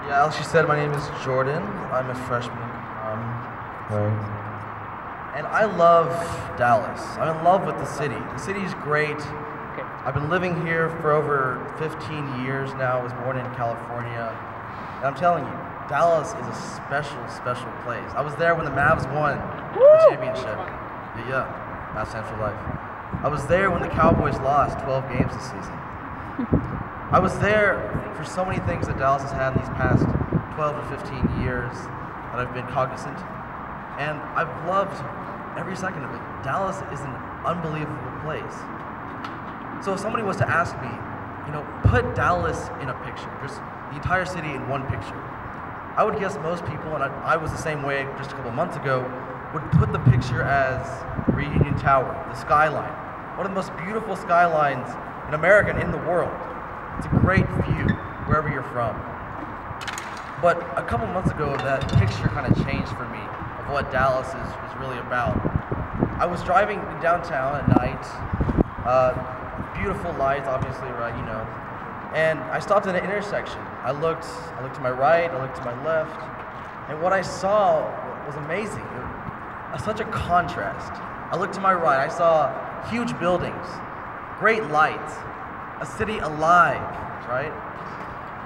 Yeah, as she said, my name is Jordan. I'm a freshman. And I love Dallas. I'm in love with the city. The city's great. Okay. I've been living here for over 15 years now. I was born in California. And I'm telling you, Dallas is a special, special place. I was there when the Mavs won the championship. Yeah, Mavs stand for life. I was there when the Cowboys lost 12 games this season. I was there for so many things that Dallas has had in these past 12 to 15 years that I've been cognizant. And I've loved every second of it. Dallas is an unbelievable place. So if somebody was to ask me, put Dallas in a picture, just the entire city in one picture, I would guess most people, and I was the same way just a couple months ago, would put the picture as Reunion Tower, the skyline. One of the most beautiful skylines in America and in the world. It's a great view wherever you're from. But a couple months ago, that picture kind of changed for me of what Dallas is really about. I was driving downtown at night, beautiful lights, obviously, right, and I stopped at an intersection. I looked to my right, I looked to my left, and what I saw was amazing. It was such a contrast. I looked to my right, I saw huge buildings, great lights, a city alive, right?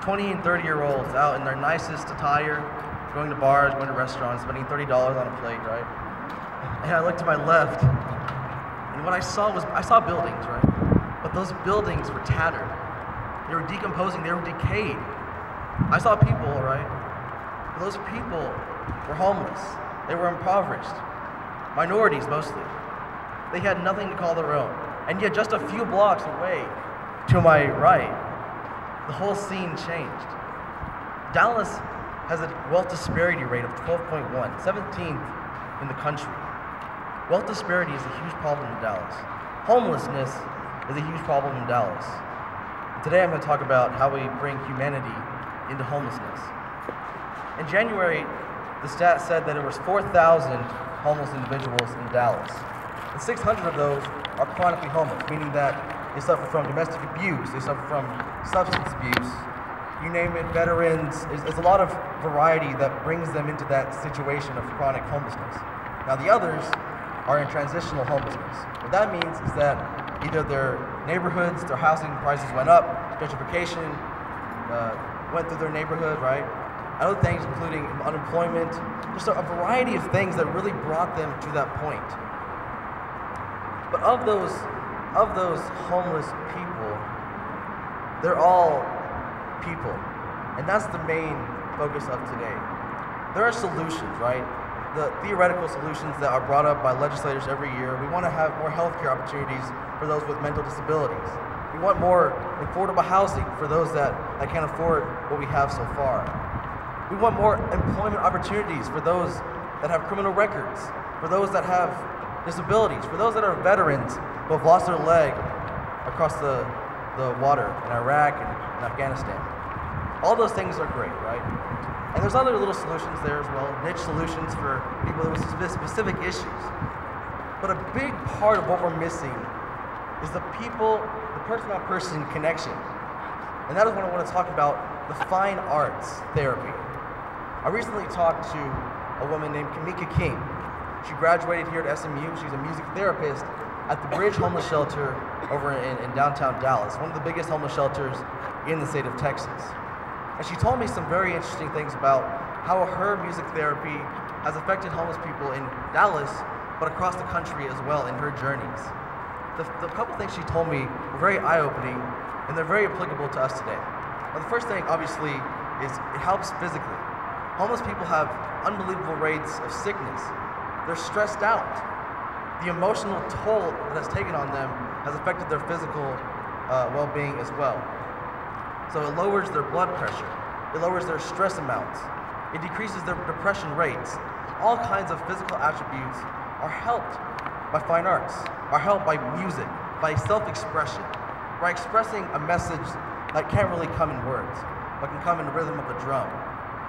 20 and 30-year-olds out in their nicest attire, going to bars, going to restaurants, spending $30 on a plate, right? And I looked to my left, and what I saw buildings, right? But those buildings were tattered. They were decomposing, they were decayed. I saw people, right? But those people were homeless. They were impoverished. Minorities, mostly. They had nothing to call their own. And yet just a few blocks away, to my right, the whole scene changed. Dallas has a wealth disparity rate of 12.1, 17th in the country. Wealth disparity is a huge problem in Dallas. Homelessness is a huge problem in Dallas. And today I'm going to talk about how we bring humanity into homelessness. In January, the stat said that there was 4,000 homeless individuals in Dallas. And 600 of those are chronically homeless, meaning that they suffer from domestic abuse, they suffer from substance abuse, you name it, veterans. There's a lot of variety that brings them into that situation of chronic homelessness. Now the others are in transitional homelessness. What that means is that either their neighborhoods, their housing prices went up, gentrification went through their neighborhood, right? Other things including unemployment, just a variety of things that really brought them to that point. But of those homeless people, they're all people. And that's the main focus of today. There are solutions, right? The theoretical solutions that are brought up by legislators every year. We want to have more healthcare opportunities for those with mental disabilities. We want more affordable housing for those that can't afford what we have so far. We want more employment opportunities for those that have criminal records, for those that have disabilities, for those that are veterans who have lost their leg across the water in Iraq and in Afghanistan. All those things are great, right? And there's other little solutions there as well, niche solutions for people with specific issues. But a big part of what we're missing is the person-on-person connection. And that is what I want to talk about, the fine arts therapy. I recently talked to a woman named Kamika King. She graduated here at SMU. She's a music therapist at the Bridge Homeless Shelter over in downtown Dallas, one of the biggest homeless shelters in the state of Texas. And she told me some very interesting things about how her music therapy has affected homeless people in Dallas, but across the country as well in her journeys. The couple things she told me were very eye-opening, and they're very applicable to us today. Now, the first thing, obviously, is it helps physically. Homeless people have unbelievable rates of sickness. They're stressed out. The emotional toll that has taken on them has affected their physical well-being as well. So it lowers their blood pressure. It lowers their stress amounts. It decreases their depression rates. All kinds of physical attributes are helped by fine arts, are helped by music, by self-expression, by expressing a message that can't really come in words, but can come in the rhythm of a drum,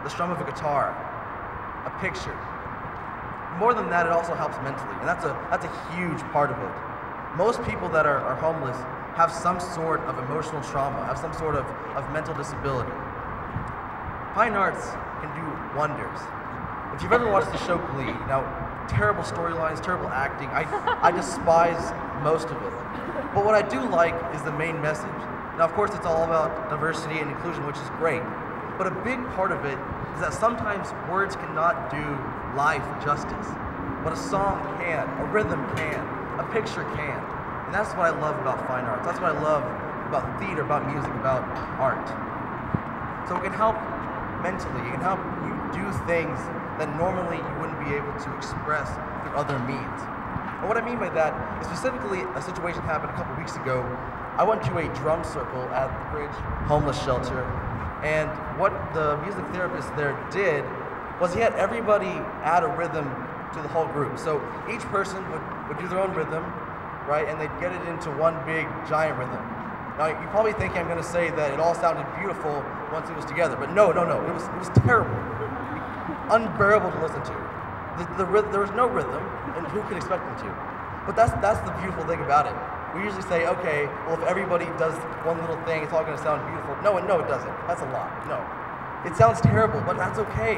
the strum of a guitar, a picture. More than that, it also helps mentally, and that's a huge part of it. Most people that are homeless have some sort of emotional trauma, have some sort of mental disability. Fine arts can do wonders. If you've ever watched the show Glee, now terrible storylines, terrible acting, I despise most of it. But what I do like is the main message. Now of course it's all about diversity and inclusion, which is great. But a big part of it is that sometimes words cannot do life justice. But a song can, a rhythm can, a picture can. And that's what I love about fine arts. That's what I love about theater, about music, about art. So it can help mentally, it can help you do things that normally you wouldn't be able to express through other means. And what I mean by that is specifically a situation happened a couple weeks ago. I went to a drum circle at the Bridge homeless shelter, and what the music therapist there did was he had everybody add a rhythm to the whole group. So each person would do their own rhythm, right, and they'd get it into one big giant rhythm. Now you probably think I'm going to say that it all sounded beautiful once it was together, but no, it was terrible, unbearable to listen to. There was no rhythm, and who could expect them to? But that's the beautiful thing about it. We usually say, okay, well if everybody does one little thing, it's all going to sound beautiful. No, it doesn't. That's a lie. No, it sounds terrible, but that's okay.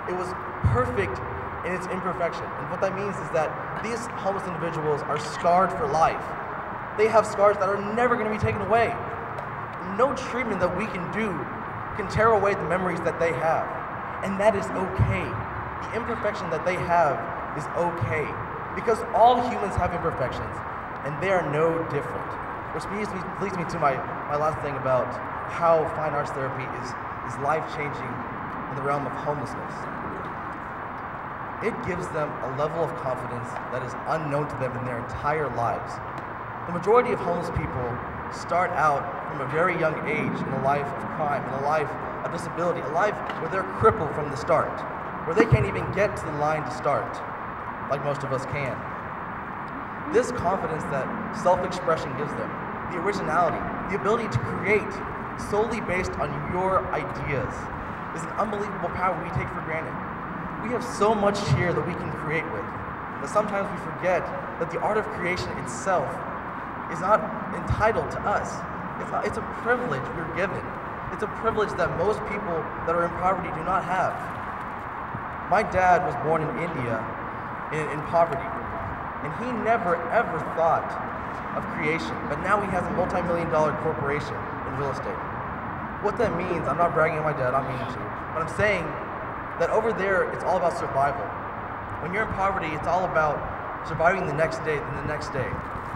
It was perfect in its imperfection, and what that means is that these homeless individuals are scarred for life. They have scars that are never going to be taken away. No treatment that we can do can tear away the memories that they have. And that is okay. The imperfection that they have is okay. Because all humans have imperfections, and they are no different. Which leads me to my last thing about how fine arts therapy is life-changing in the realm of homelessness. It gives them a level of confidence that is unknown to them in their entire lives. The majority of homeless people start out from a very young age in a life of crime, in a life of disability, a life where they're crippled from the start, where they can't even get to the line to start, like most of us can. This confidence that self-expression gives them, the originality, the ability to create solely based on your ideas, is an unbelievable power we take for granted. We have so much here that we can create with, that sometimes we forget that the art of creation itself is not entitled to us. It's a privilege we're given. It's a privilege that most people that are in poverty do not have. My dad was born in India in poverty, and he never ever thought of creation, but now he has a multi-million-dollar corporation in real estate. What that means, I'm not bragging on my dad, I'm meaning to, but I'm saying that over there, it's all about survival. When you're in poverty, it's all about surviving the next day and the next day.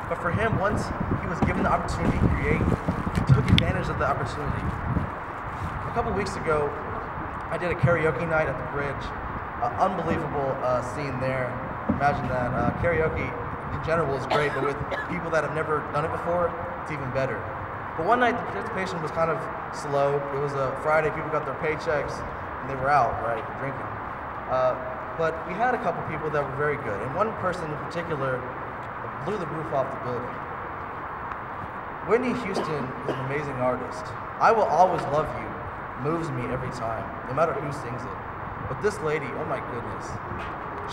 But for him, once he was given the opportunity to create, he took advantage of the opportunity. A couple weeks ago, I did a karaoke night at the Bridge. Unbelievable scene there. Imagine that. Karaoke in general is great, but with people that have never done it before, it's even better. But one night, the participation was kind of slow. It was a Friday, people got their paychecks, and they were out, right, drinking. But we had a couple people that were very good, and one person in particular blew the roof off the building. Whitney Houston is an amazing artist. I Will Always Love You moves me every time, no matter who sings it. But this lady, oh my goodness,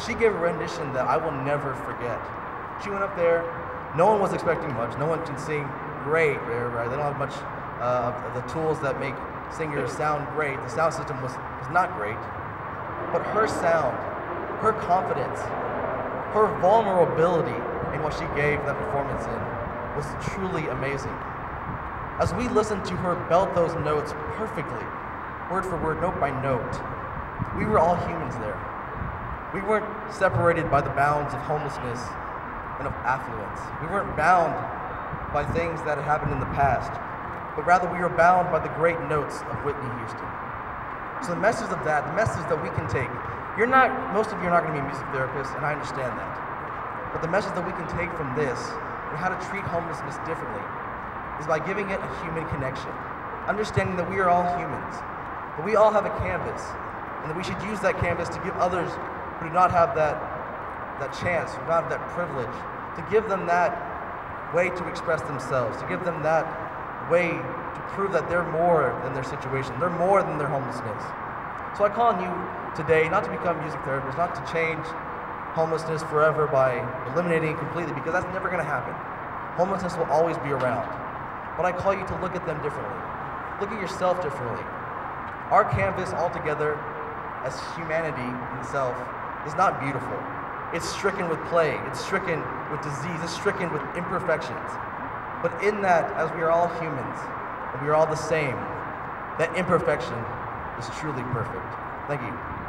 she gave a rendition that I will never forget. She went up there, no one was expecting much, no one can sing great, right? They don't have much of the tools that make singers sound great. The sound system was not great, but her sound, her confidence, her vulnerability in what she gave that performance in was truly amazing. As we listened to her belt those notes perfectly, word for word, note by note, we were all humans there. We weren't separated by the bounds of homelessness and of affluence. We weren't bound by things that had happened in the past, but rather we were bound by the great notes of Whitney Houston. So the message of that, the message that we can take, most of you are not going to be music therapists, and I understand that. But the message that we can take from this and how to treat homelessness differently is by giving it a human connection. Understanding that we are all humans, but we all have a canvas, and that we should use that canvas to give others who do not have that chance, who do not have that privilege, to give them that way to express themselves, to give them that way to prove that they're more than their situation, they're more than their homelessness. So I call on you today not to become music therapists, not to change homelessness forever by eliminating it completely, because that's never going to happen. Homelessness will always be around. But I call you to look at them differently. Look at yourself differently. Our canvas altogether, as humanity itself, is not beautiful. It's stricken with plague, it's stricken with disease, it's stricken with imperfections. But in that, as we are all humans, and we are all the same, that imperfection is truly perfect. Thank you.